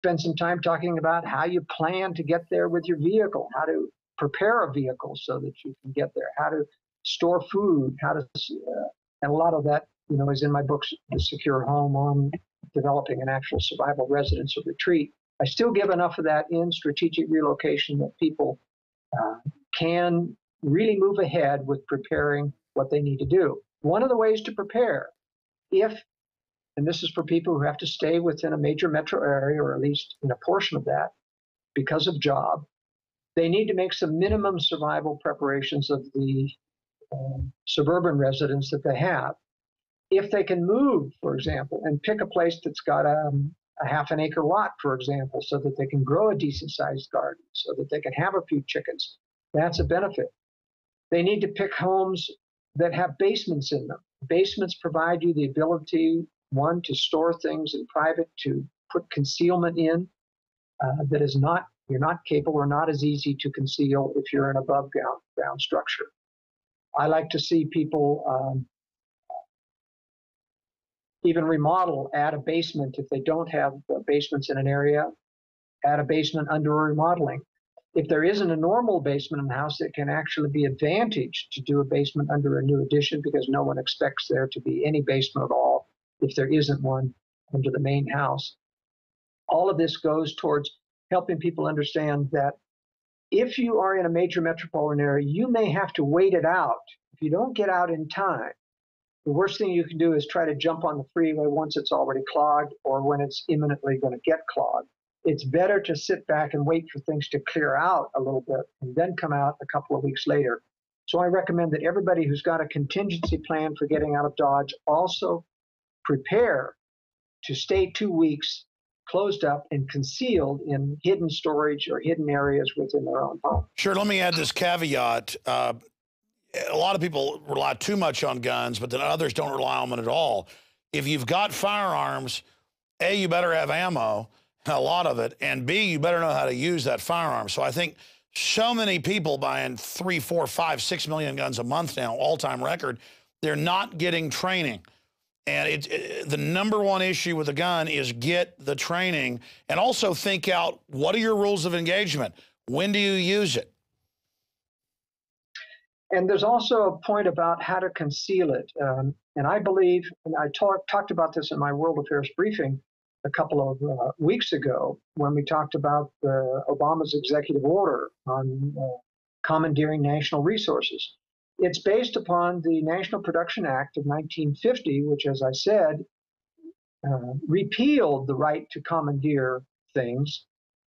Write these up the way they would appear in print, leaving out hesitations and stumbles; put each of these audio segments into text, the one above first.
spend some time talking about how you plan to get there with your vehicle, how to prepare a vehicle so that you can get there, how to store food, how to, and a lot of that, is in my books, The Secure Home, on developing an actual survival residence or retreat. I still give enough of that in strategic relocation that people can really move ahead with preparing what they need to do. One of the ways to prepare, and this is for people who have to stay within a major metro area, or at least in a portion of that, because of job, they need to make some minimum survival preparations of the suburban residence that they have. If they can move, for example, and pick a place that's got a half an acre lot, for example, so that they can grow a decent sized garden, so that they can have a few chickens, that's a benefit. They need to pick homes that have basements in them. Basements provide you the ability, one, to store things in private, to put concealment in that is not, you're not capable or not as easy to conceal if you're an above ground structure. I like to see people even remodel, add a basement if they don't have basements in an area, add a basement under a remodeling. If there isn't a normal basement in the house, it can actually be advantaged to do a basement under a new addition, because no one expects there to be any basement at all if there isn't one under the main house. All of this goes towards helping people understand that if you are in a major metropolitan area, you may have to wait it out. If you don't get out in time, the worst thing you can do is try to jump on the freeway once it's already clogged or when it's imminently going to get clogged. It's better to sit back and wait for things to clear out a little bit and then come out a couple of weeks later. So I recommend that everybody who's got a contingency plan for getting out of Dodge also prepare to stay 2 weeks closed up and concealed in hidden storage or hidden areas within their own home. Sure. Let me add this caveat. A lot of people rely too much on guns, but then others don't rely on them at all. If you've got firearms, A, you better have ammo, a lot of it, and B, you better know how to use that firearm. So I think so many people buying 3, 4, 5, 6 million guns a month now, all-time record, they're not getting training. And the number one issue with a gun is get the training, and also think out, what are your rules of engagement? When do you use it? And there's also a point about how to conceal it. And I believe, and I talked about this in my World Affairs briefing a couple of weeks ago when we talked about Obama's executive order on commandeering national resources. It's based upon the National Production Act of 1950, which, as I said, repealed the right to commandeer things.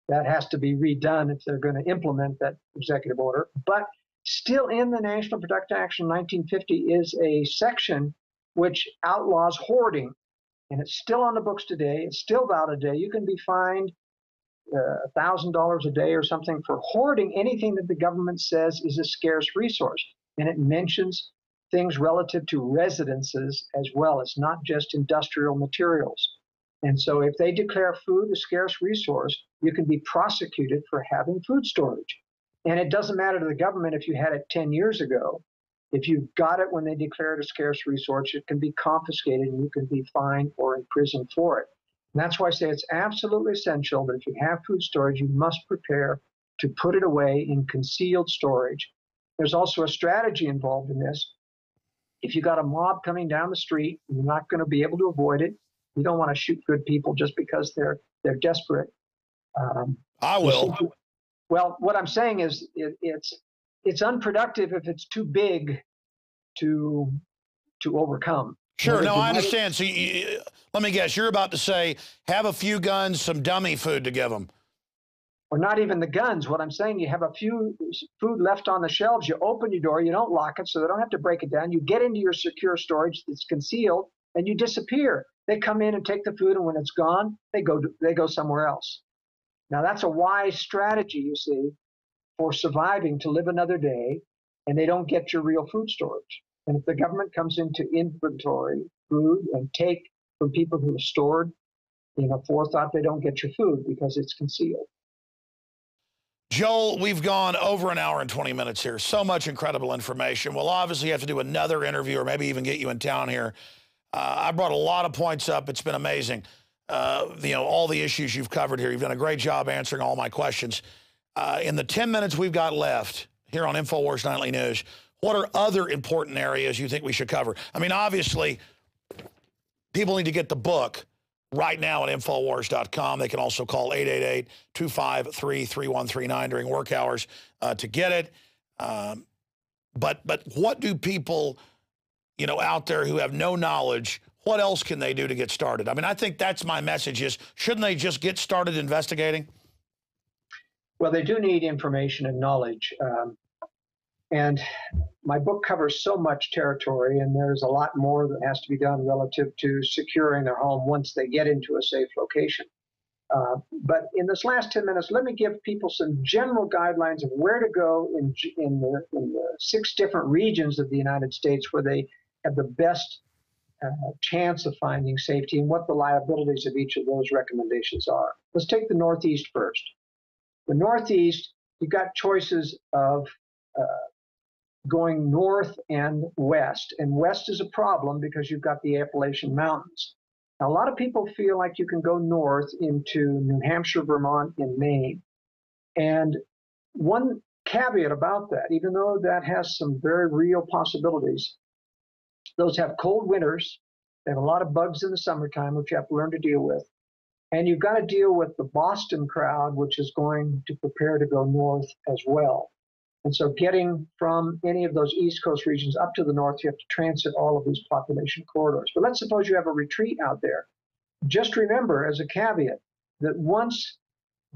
That has to be redone if they're going to implement that executive order. But still in the National Production Act of 1950 is a section which outlaws hoarding. And it's still on the books today. It's still valid today. You can be fined $1,000 a day or something for hoarding anything that the government says is a scarce resource. And it mentions things relative to residences as well. It's not just industrial materials. And so if they declare food a scarce resource, you can be prosecuted for having food storage. And it doesn't matter to the government if you had it 10 years ago. If you got it when they declared a scarce resource, it can be confiscated and you can be fined or imprisoned for it. And that's why I say it's absolutely essential that if you have food storage, you must prepare to put it away in concealed storage. There's also a strategy involved in this. If you got a mob coming down the street, you're not going to be able to avoid it. You don't want to shoot good people just because they're desperate. I will. Well, what I'm saying is it's unproductive if it's too big to overcome. Sure, no, I understand. So let me guess, you're about to say, have a few guns, some dummy food to give them. Or not even the guns. What I'm saying, you have a few food left on the shelves, you open your door, you don't lock it so they don't have to break it down. You get into your secure storage that's concealed and you disappear. They come in and take the food, and when it's gone, they go somewhere else. Now that's a wise strategy, you see, for surviving to live another day, and they don't get your real food storage. And if the government comes into inventory food and take from people who have stored in a forethought, they don't get your food because it's concealed. Joel, we've gone over an hour and 20 minutes here. So much incredible information. We'll obviously have to do another interview or maybe even get you in town here. I brought a lot of points up. It's been amazing. all the issues you've covered here. You've done a great job answering all my questions. In the 10 minutes we've got left here on InfoWars Nightly News, what are other important areas you think we should cover? I mean, obviously, people need to get the book right now at InfoWars.com. They can also call 888-253-3139 during work hours to get it. But what do people, out there who have no knowledge, what else can they do to get started? I mean, I think that's my message is, shouldn't they just get started investigating? Well, they do need information and knowledge. And my book covers so much territory, and there's a lot more that has to be done relative to securing their home once they get into a safe location. But in this last 10 minutes, let me give people some general guidelines of where to go in the 6 different regions of the United States where they have the best chance of finding safety and what the liabilities of each of those recommendations are. Let's take the Northeast first. The Northeast, you've got choices of going north and west. And west is a problem because you've got the Appalachian Mountains. Now, a lot of people feel like you can go north into New Hampshire, Vermont, and Maine. And one caveat about that, even though that has some very real possibilities, those have cold winters. They have a lot of bugs in the summertime, which you have to learn to deal with. And you've got to deal with the Boston crowd, which is going to prepare to go north as well. And so getting from any of those East Coast regions up to the north, you have to transit all of these population corridors. But let's suppose you have a retreat out there. Just remember, as a caveat, that once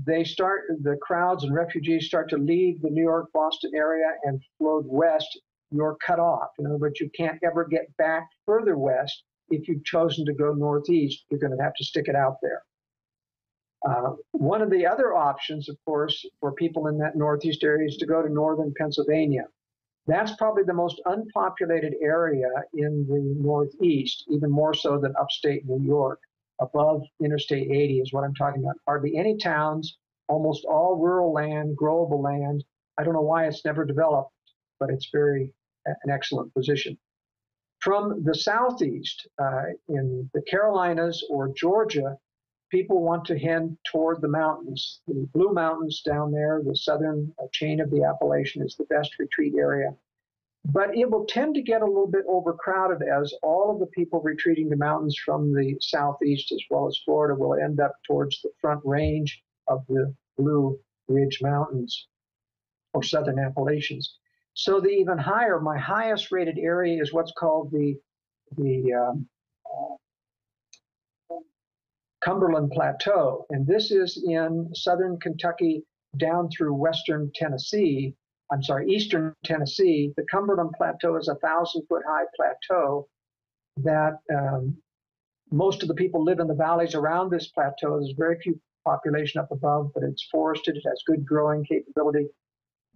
the crowds and refugees start to leave the New York, Boston area and flow west, you're cut off. In other words, you can't ever get back further west. If you've chosen to go northeast, you're going to have to stick it out there. One of the other options, of course, for people in that northeast area is to go to northern Pennsylvania. That's probably the most unpopulated area in the northeast, even more so than upstate New York. Above Interstate 80 is what I'm talking about. Hardly any towns, almost all rural land, growable land. I don't know why it's never developed, but it's an excellent position. From the southeast, in the Carolinas or Georgia, people want to head toward the mountains. The Blue Mountains down there, the southern chain of the Appalachian, is the best retreat area. But it will tend to get a little bit overcrowded as all of the people retreating to mountains from the southeast as well as Florida will end up towards the front range of the Blue Ridge Mountains or southern Appalachians. So the even higher, my highest rated area is what's called the Cumberland Plateau, and this is in southern Kentucky down through eastern Tennessee. The Cumberland Plateau is a 1,000-foot high plateau that most of the people live in the valleys around this plateau. There's very few population up above, but it's forested. It has good growing capability.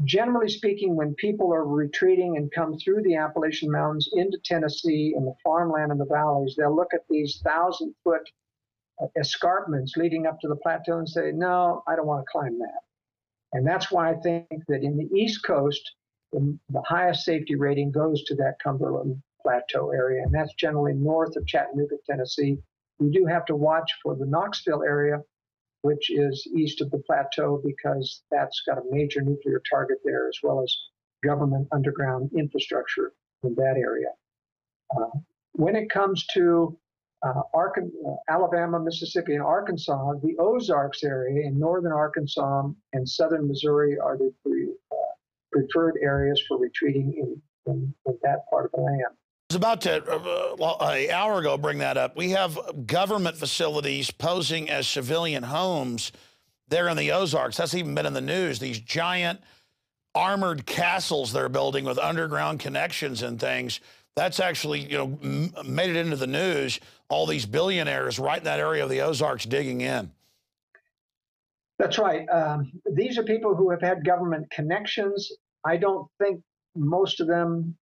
Generally speaking, when people are retreating and come through the Appalachian Mountains into Tennessee and the farmland in the valleys, they'll look at these 1,000-foot escarpments leading up to the plateau and say, no, I don't want to climb that. And that's why I think that in the East Coast, the highest safety rating goes to that Cumberland Plateau area, and that's generally north of Chattanooga, Tennessee. We do have to watch for the Knoxville area, which is east of the plateau, because that's got a major nuclear target there, as well as government underground infrastructure in that area. When it comes to Alabama, Mississippi, and Arkansas, the Ozarks area in northern Arkansas and southern Missouri are the preferred areas for retreating in that part of the land. I was about to, an hour ago, bring that up. We have government facilities posing as civilian homes there in the Ozarks. That's even been in the news. These giant armored castles they're building with underground connections and things. That's actually, made it into the news. All these billionaires right in that area of the Ozarks digging in. That's right. These are people who have had government connections. I don't think most of them,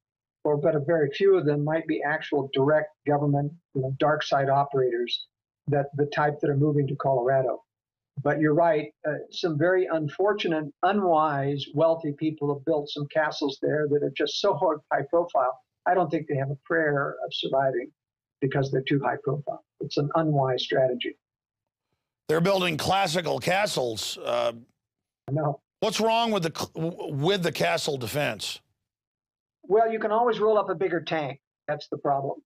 but a very few of them, might be actual direct government, dark side operators, that the type that are moving to Colorado. But you're right. Some very unfortunate, unwise, wealthy people have built some castles there that are just so high profile. I don't think they have a prayer of surviving because they're too high profile. It's an unwise strategy. They're building classical castles. No. What's wrong with the castle defense? Well, you can always roll up a bigger tank. That's the problem.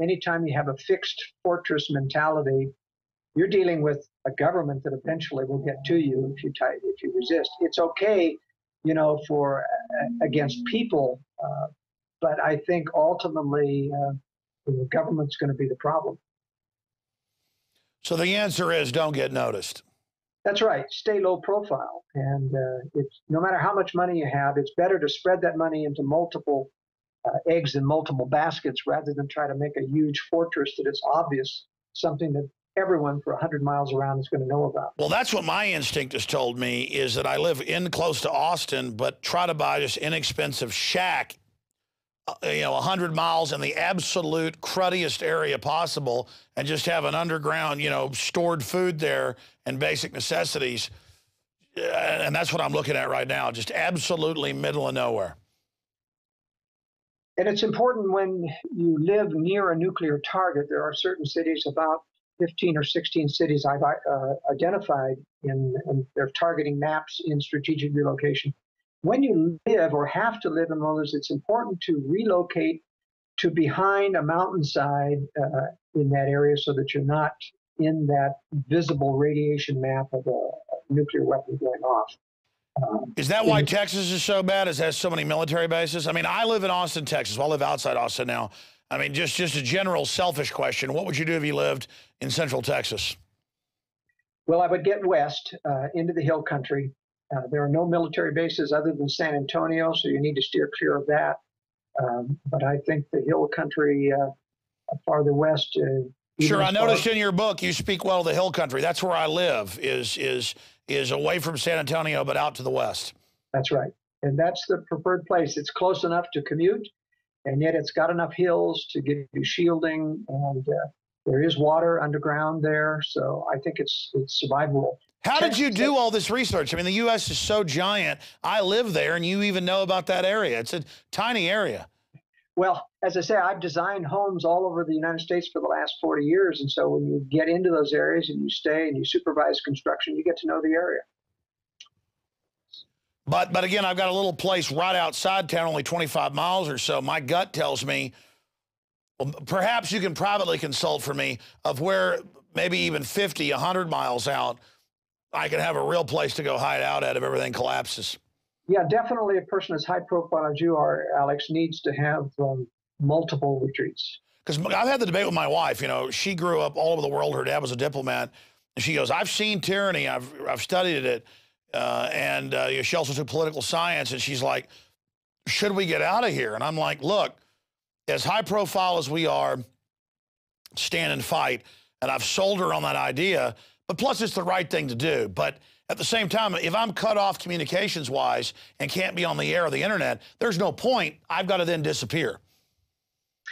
Anytime you have a fixed fortress mentality, you're dealing with a government that eventually will get to you if you resist. It's okay, you know, for against people, but I think ultimately the government's going to be the problem. So the answer is don't get noticed. That's right. Stay low profile, and it's no matter how much money you have, it's better to spread that money into multiple eggs in multiple baskets rather than try to make a huge fortress that is obvious, something that everyone for 100 miles around is going to know about. Well, that's what my instinct has told me, is that I live in close to Austin, but try to buy this inexpensive shack, you know, 100 miles in the absolute cruddiest area possible, and just have an underground, you know, stored food there and basic necessities. And that's what I'm looking at right now, just absolutely middle of nowhere. And it's important when you live near a nuclear target. There are certain cities, about 15 or 16 cities I've identified in their targeting maps in strategic relocation. When you live or have to live in one of those, it's important to relocate to behind a mountainside in that area so that you're not in that visible radiation map of a nuclear weapon going off. Is that why Texas is so bad? Is it has so many military bases? I mean, I live in Austin, Texas. Well, I live outside Austin now. I mean, just a general selfish question. What would you do if you lived in Central Texas? Well, I would get west into the hill country. There are no military bases other than San Antonio, so you need to steer clear of that. But I think the hill country farther west. Sure, I noticed in your book you speak well of the hill country. That's where I live, is away from San Antonio, but out to the west. That's right. And that's the preferred place. It's close enough to commute, and yet it's got enough hills to give you shielding, and there is water underground there, so I think it's survivable. How did you do all this research? I mean, the U.S. is so giant. I live there, and you even know about that area. It's a tiny area. Well, as I say, I've designed homes all over the United States for the last 40 years, and so when you get into those areas and you stay and you supervise construction, you get to know the area. But again, I've got a little place right outside town, only 25 miles or so. My gut tells me, well, perhaps you can privately consult for me of where maybe even 50, 100 miles out, I can have a real place to go hide out at if everything collapses. Yeah, definitely a person as high profile as you are, Alex, needs to have multiple retreats. Because I've had the debate with my wife. You know, she grew up all over the world. Her dad was a diplomat. And she goes, I've seen tyranny. I've studied it. And she also took political science. And she's like, should we get out of here? And I'm like, look, as high profile as we are, stand and fight. And I've sold her on that idea. But plus, it's the right thing to do. But at the same time, if I'm cut off communications-wise and can't be on the air or the internet, there's no point. I've got to then disappear.